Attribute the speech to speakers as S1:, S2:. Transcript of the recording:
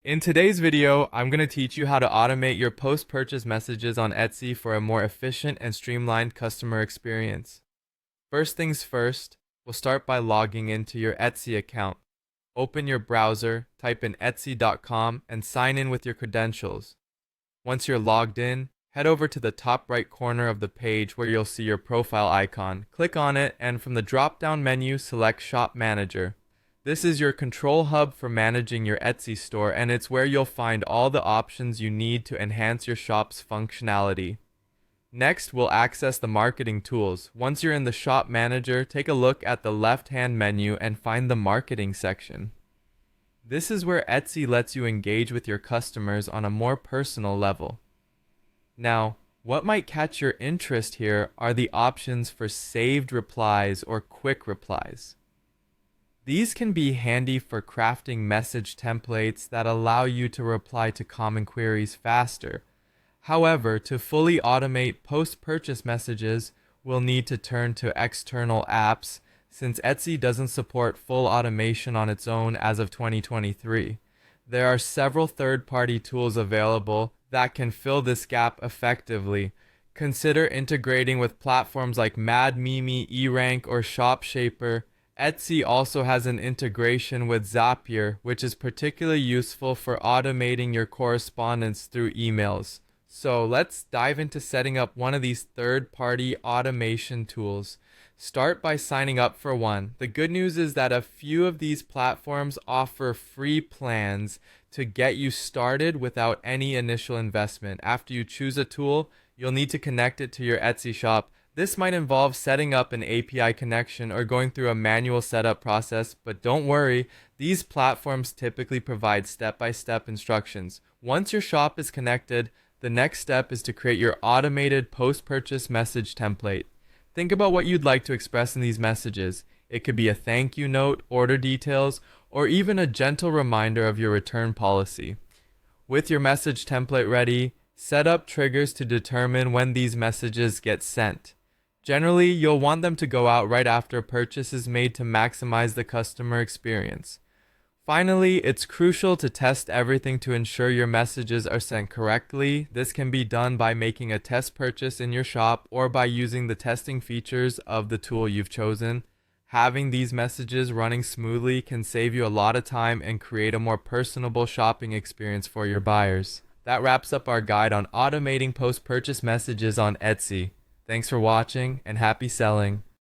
S1: In today's video, I'm going to teach you how to automate your post-purchase messages on Etsy for a more efficient and streamlined customer experience. First things first, we'll start by logging into your Etsy account. Open your browser, type in etsy.com, and sign in with your credentials. Once you're logged in, head over to the top right corner of the page where you'll see your profile icon. Click on it, and from the drop-down menu, select Shop Manager. This is your control hub for managing your Etsy store, and it's where you'll find all the options you need to enhance your shop's functionality. Next, we'll access the marketing tools. Once you're in the Shop Manager, take a look at the left-hand menu and find the marketing section. This is where Etsy lets you engage with your customers on a more personal level. Now, what might catch your interest here are the options for saved replies or quick replies. These can be handy for crafting message templates that allow you to reply to common queries faster. However, to fully automate post-purchase messages, we'll need to turn to external apps since Etsy doesn't support full automation on its own as of 2023. There are several third-party tools available that can fill this gap effectively. Consider integrating with platforms like MadMimi, eRank, or ShopShaper. Etsy also has an integration with Zapier, which is particularly useful for automating your correspondence through emails. So let's dive into setting up one of these third-party automation tools. Start by signing up for one. The good news is that a few of these platforms offer free plans to get you started without any initial investment. After you choose a tool, you'll need to connect it to your Etsy shop. This might involve setting up an API connection or going through a manual setup process, but don't worry, these platforms typically provide step-by-step instructions. Once your shop is connected, the next step is to create your automated post-purchase message template. Think about what you'd like to express in these messages. It could be a thank you note, order details, or even a gentle reminder of your return policy. With your message template ready, set up triggers to determine when these messages get sent. Generally, you'll want them to go out right after a purchase is made to maximize the customer experience. Finally, it's crucial to test everything to ensure your messages are sent correctly. This can be done by making a test purchase in your shop or by using the testing features of the tool you've chosen. Having these messages running smoothly can save you a lot of time and create a more personable shopping experience for your buyers. That wraps up our guide on automating post-purchase messages on Etsy. Thanks for watching and happy selling.